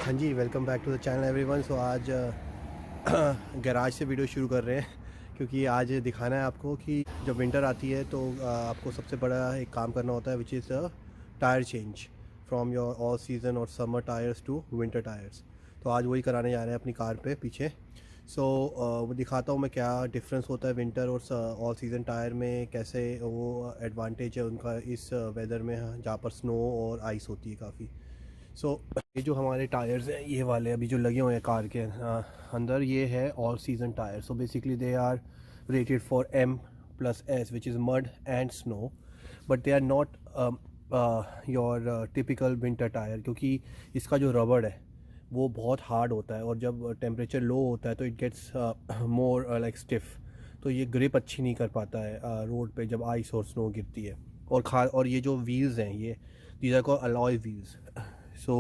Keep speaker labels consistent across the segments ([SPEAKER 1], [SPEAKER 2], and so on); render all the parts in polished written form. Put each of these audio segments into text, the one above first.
[SPEAKER 1] हाँ जी, welcome back to the channel everyone. So आज गैराज से वीडियो शुरू कर रहे हैं क्योंकि आज दिखाना है आपको कि जब विंटर आती है तो आपको सबसे बड़ा एक काम करना होता है which is tyre change from your all season और summer tyres to winter tyres. तो आज वही कराने जा रहे हैं अपनी कार पे पीछे। सो वो दिखाता हूँ मैं क्या डिफरेंस होता है विंटर और ऑल सीज़न टायर में, कैसे वो एडवांटेज है उनका इस वेदर में जहाँ पर स्नो और आइस होती है काफ़ी। ये जो हमारे टायर्स हैं ये वाले अभी जो लगे हुए हैं कार के अंदर, ये है all season tyre. So basically they are rated for M+S which is mud and snow, but they are not your typical winter tyre, क्योंकि इसका जो रबड़ है वो बहुत हार्ड होता है और जब टेम्परेचर लो होता है तो it gets more like stiff, तो ये ग्रिप अच्छी नहीं कर पाता है रोड पे जब आइस और स्नो गिरती है। और ये जो व्हील्स हैं ये these are called alloy wheels. So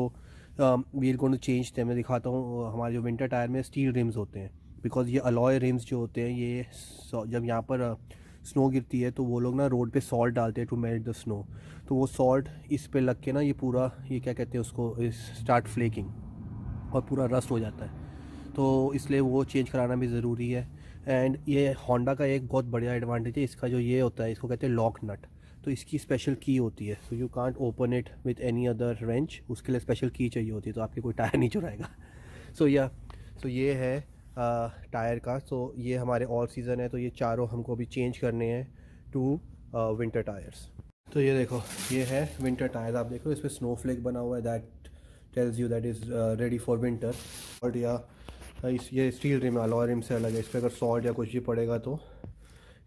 [SPEAKER 1] we are going to change them. मैं दिखाता हूँ हमारे जो विंटर टायर में स्टील रिम्स होते हैं, बिकॉज ये अलॉय रिम्स जो होते हैं ये जब यहाँ पर स्नो गिरती है तो वो लोग ना रोड पे सॉल्ट डालते हैं टू मेल्ट द स्नो, तो वो सॉल्ट इस पे लग के ना ये पूरा ये क्या कहते हैं उसको स्टार्ट फ्लेकिंग और पूरा रस्ट हो जाता है, तो इसलिए वो चेंज कराना भी ज़रूरी है। एंड ये होंडा का एक बहुत बढ़िया एडवांटेज है, इसका जो ये होता है इसको कहते हैं लॉक नट, तो इसकी स्पेशल की होती है। So you can't open it with any other wrench, उसके लिए स्पेशल की चाहिए होती है, तो आपके कोई टायर नहीं चुराएगा। सो ये है टायर का। सो ये हमारे ऑल सीज़न है, तो ये चारों हमको अभी चेंज करने हैं टू विंटर टायर्स। तो ये देखो, ये है विंटर टायर। आप देखो इस पर स्नोफ्लेक बना हुआ है, that tells you that is ready for winter. और ये स्टील रिम अलॉय रिम से अलग है, इस पर अगर सॉल्ट या कुछ भी पड़ेगा तो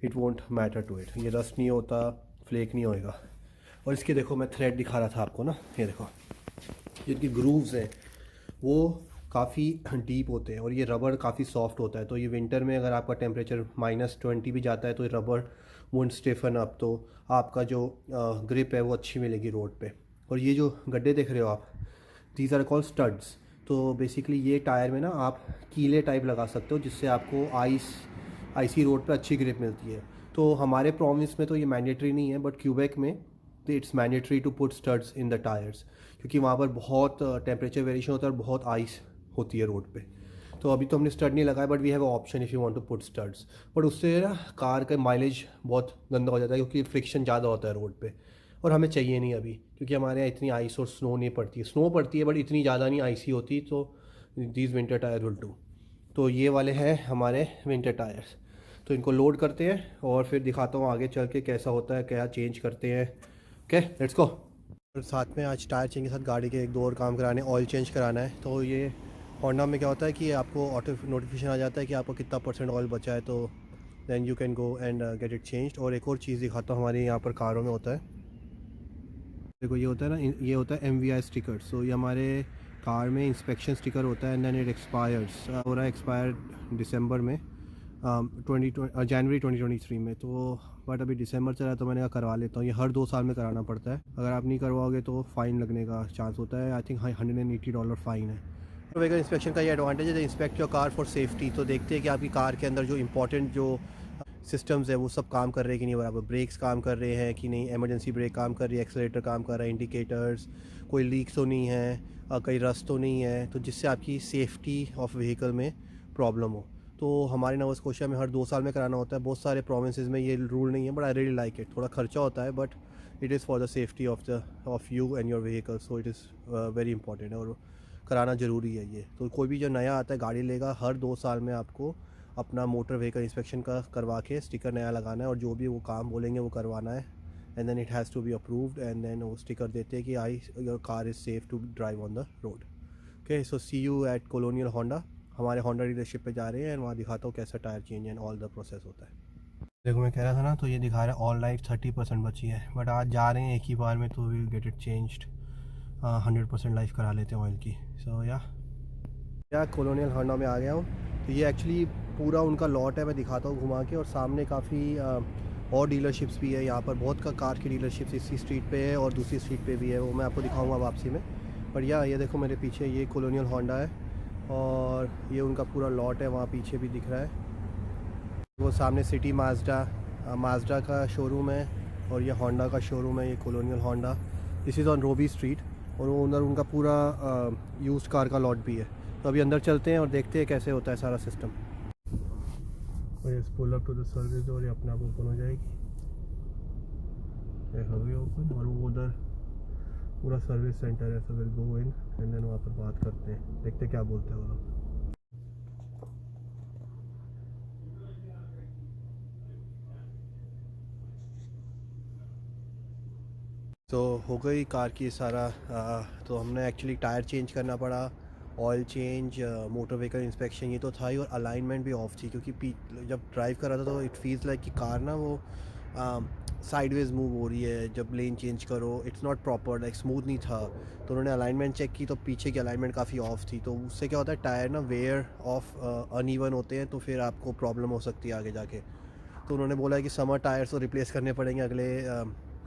[SPEAKER 1] it won't matter to it, ये रस्ट नहीं होता, फ्लेक नहीं होएगा। और इसके देखो मैं थ्रेड दिखा रहा था आपको ना, ये देखो जिनकी ग्रूव्स हैं वो काफ़ी डीप होते हैं और ये रबड़ काफ़ी सॉफ्ट होता है, तो ये विंटर में अगर आपका टेम्परेचर -20 भी जाता है तो ये रबड़ वोंट स्टिफन अप, तो आपका जो ग्रिप है वो अच्छी मिलेगी रोड पे। और ये जो गड्ढे देख रहे हो आप, दीज आर कॉल्ड स्टड्स। तो बेसिकली ये टायर में ना आप कीले टाइप लगा सकते हो जिससे आपको आईसी रोड पे अच्छी ग्रिप मिलती है। तो हमारे प्रोविंस में तो ये मैंडेटरी नहीं है, बट क्यूबेक में it's mandatory to put studs in the tyres, क्योंकि वहाँ पर बहुत टेम्परेचर वेरिएशन होता है और बहुत आइस होती है रोड पे। तो अभी तो हमने स्टड नहीं लगाया, but we have a option if you want to put studs. But उससे ना कार का माइलेज बहुत गंदा हो जाता है, क्योंकि फ्रिक्शन ज़्यादा होता है रोड पे, और हमें चाहिए नहीं अभी, क्योंकि हमारे यहाँ इतनी आइस और स्नो नहीं पड़ती है। स्नो पड़ती है बट इतनी ज़्यादा नहीं आइसी होती, तो these winter tyre will do. तो ये वाले हैं हमारे विंटर टायर्स। तो इनको लोड करते हैं और फिर दिखाता हूँ आगे चल के कैसा होता है, क्या चेंज करते हैं। Okay, let's go. और साथ में आज टायर चेंज के साथ गाड़ी के एक दो और काम कराने, ऑयल चेंज कराना है। तो ये होंडा में क्या होता है कि आपको ऑटो नोटिफिकेशन आ जाता है कि आपको कितना % ऑयल बचा है, तो then you can go and get it changed. और एक और चीज़ दिखाता हूँ हमारे यहाँ पर कारों में होता है, देखो ये होता है ना, ये होता है MVI स्टिकर। सो ये हमारे कार में इंस्पेक्शन स्टिकर होता है, एंड देन इट एक्सपायर्स, हो रहा है एक्सपायर दिसंबर में, जनवरी 2023 में। तो बट अभी दिसंबर चला तो मैंने कहा करवा लेता हूँ। ये हर 2 साल में कराना पड़ता है, अगर आप नहीं करवाओगे तो फ़ाइन लगने का चांस होता है। आई थिंक $180 फ़ाइन है। व्हीकल इंस्पेक्शन का ये एडवांटेज है, inspect your car for safety. तो देखते हैं कि आपकी कार के अंदर जो इंपॉर्टेंट जो सिस्टम्स है वो सब काम कर रहे हैं कि नहीं बराबर, ब्रेक्स काम कर रहे हैं कि नहीं, एमरजेंसी ब्रेक काम कर रही है, एक्सेलेरेटर काम कर रहा है, इंडिकेटर्स, कोई लीक तो नहीं है, कहीं रस्ट तो नहीं है, तो जिससे आपकी सेफ्टी ऑफ व्हीकल में प्रॉब्लम हो। तो हमारे नवा स्कोशिया में हर 2 साल में कराना होता है। बहुत सारे प्रोविंसेस में ये रूल नहीं है, but I really like it. थोड़ा खर्चा होता है but it is for the safety of you and your vehicle, so it is very important है और कराना ज़रूरी है ये। तो कोई भी जो नया आता है गाड़ी लेगा, हर 2 साल में आपको अपना मोटर व्हीकल इंस्पेक्शन का करवा के स्टिकर नया लगाना है, और जो भी वो काम बोलेंगे वो करवाना है, and then it has to be approved, and then वो स्टिकर देते हैं कि your car is safe to drive on the road. Okay, so see you at colonial Honda. हमारे होंडा डीलरशिप पे जा रहे हैं एंड वहाँ दिखाता हूँ कैसा tyre change and all the process होता है। देखो मैं कह रहा था ना, तो ये दिखा रहा है ऑल लाइफ 30% बची है, बट आज जा रहे हैं एक ही बार में, तो will get it changed. 100% life करा लेते हैं ऑयल की। सो या कॉलोनियल होंडा में आ गया हूँ। तो ये एक्चुअली पूरा उनका लॉट है, मैं दिखाता हूँ घुमा के। और सामने काफ़ी और डीलरशिप्स भी है, यहाँ पर बहुत का कार की डीलरशिप्स इसी स्ट्रीट पे है और दूसरी स्ट्रीट पे भी है, वो मैं आपको दिखाऊंगा वापसी में। पर ये देखो मेरे पीछे ये कॉलोनियल होंडा है और ये उनका पूरा लॉट है, वहाँ पीछे भी दिख रहा है। वो सामने सिटी माजडा का शोरूम है और ये होंडा का शोरूम है, ये Colonial Honda. This is on Robie Street. और वो ओनर उनका पूरा यूज्ड कार का लॉट भी है। तो अभी अंदर चलते हैं और देखते हैं कैसे होता है सारा सिस्टम। और pull up to the service door, ये अपने आप ओपन हो जाएगी, ये हो गई ओपन। और वो उधर पूरा सर्विस सेंटर है, so will go in and then वहाँ पर बात करते हैं, देखते हैं क्या बोलते हैं वो लोग। तो हो गई कार की सारा तो हमने एक्चुअली टायर चेंज करना पड़ा, oil change, motor vehicle inspection ये तो था ही, और अलाइनमेंट भी ऑफ थी क्योंकि जब ड्राइव कर रहा था तो इट फील्स लाइक कि कार ना वो साइडवेज मूव हो रही है, जब लेन चेंज करो it's not proper, like smooth नहीं था। तो उन्होंने अलाइनमेंट चेक की तो पीछे की अलाइनमेंट काफ़ी ऑफ थी, तो उससे क्या होता है टायर ना वेयर ऑफ अनइवन होते हैं, तो फिर आपको प्रॉब्लम हो सकती है आगे जाके। तो उन्होंने बोला है कि समर टायर्स तो रिप्लेस करने पड़ेंगे अगले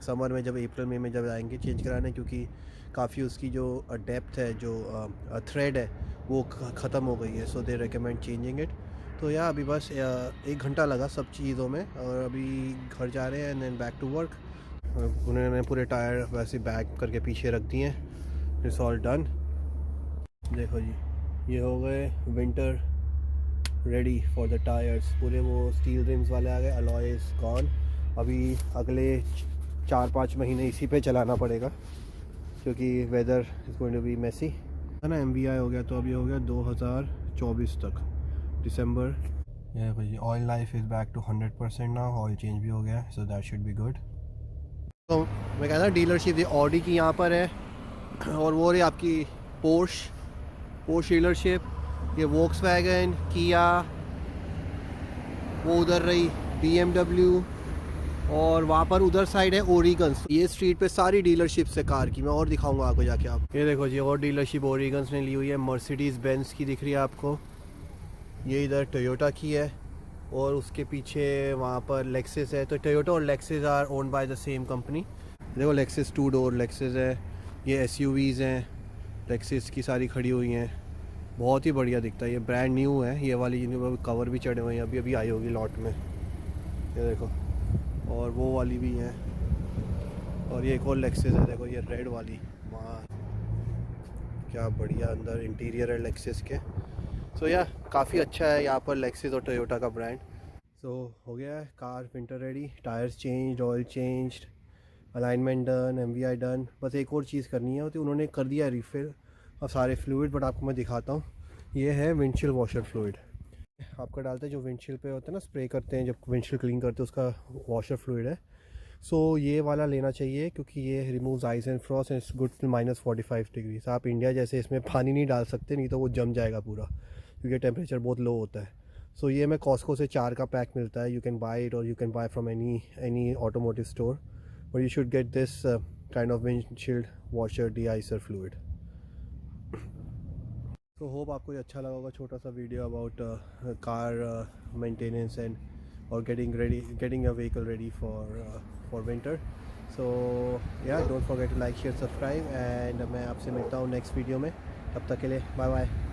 [SPEAKER 1] समर में, जब अप्रैल मई में जब आएंगे चेंज कराने, क्योंकि काफ़ी उसकी जो डेप्थ है, जो थ्रेड है वो ख़त्म हो गई है, सो दे रिकमेंड चेंजिंग इट। तो या अभी बस 1 घंटा लगा सब चीज़ों में, और अभी घर जा रहे हैं and then back to work. उन्होंने पूरे टायर वैसे बैक करके पीछे रख दिए हैं, इट्स ऑल डन। देखो जी, ये हो गए winter ready for the tyres, पूरे वो स्टील रिम्स वाले आ गए, अलॉय इज़ गॉन। अभी अगले 4-5 महीने इसी पे चलाना पड़ेगा क्योंकि weather is going to be messy है ना। MVI हो गया, तो अभी हो गया 2024 तक दिसंबर। ये भाई oil life is back to 100% ना, ऑयल चेंज भी हो गया, so that should be good. तो मैं कहता डीलरशिप ये ऑडी की यहाँ पर है, और वो रही आपकी पोर्श डीलरशिप, ये वोक्सवैगन, किया, वो उधर रही BMW, और वहाँ पर उधर साइड है ओरिगन्स। ये स्ट्रीट पे सारी डीलरशिप्स है कार की, मैं और दिखाऊंगा आपको जाके। आप ये देखो जी, और डीलरशिप ओरिगन्स ने ली हुई है, मर्सिडीज़ बेंज की दिख रही है आपको, ये इधर टोयोटा की है, और उसके पीछे वहाँ पर लेक्सिस है। तो टोयोटा और Lexus are owned by the same company. देखो लेक्सिस 2 डोर लेक्सिस है, ये SUVs हैं लेक्सिस की सारी खड़ी हुई हैं, बहुत ही बढ़िया दिखता है, ये ब्रांड न्यू है ये वाली, जिनके कवर भी चढ़े हुए हैं, अभी अभी आई होगी लॉट में, ये देखो। और वो वाली भी है, और ये एक और लेक्सिस है, देखो ये रेड वाली, वहाँ क्या बढ़िया अंदर इंटीरियर है लेक्सिस के। सो या काफ़ी अच्छा है यहाँ पर लेक्सिस और टोयोटा का ब्रांड। सो हो गया है car winter ready, tyres change, oil change, alignment done, MVI done. बस एक और चीज़ करनी है, तो उन्होंने कर दिया रिफ़िल और सारे फ्लूइड, बट आपको मैं दिखाता हूँ। ये है विंडशील्ड वॉशर फ्लूइड, आपका डालते हैं जो विंडशील्ड पे होता है ना, स्प्रे करते हैं जब विंडशील्ड क्लीन करते हैं, उसका वॉशर फ्लूइड है। सो ये वाला लेना चाहिए क्योंकि ये removes ice and Frost and it's good till -45 degree. आप इंडिया जैसे इसमें पानी नहीं डाल सकते, नहीं तो वो जम जाएगा पूरा, क्योंकि टेम्परेचर बहुत लो होता है। सो ये मैं कॉस्को से 4 का पैक मिलता है, यू कैन बाय इट और you can buy from any automotive store, but you should get this kind of windshield washer D-Eicher fluid. तो होप आपको ये अच्छा लगा होगा, छोटा सा video about car maintenance and और getting a vehicle ready for winter. So yeah, don't forget to like, share, subscribe, and मैं आपसे मिलता हूँ नेक्स्ट वीडियो में। तब तक के लिए बाय बाय।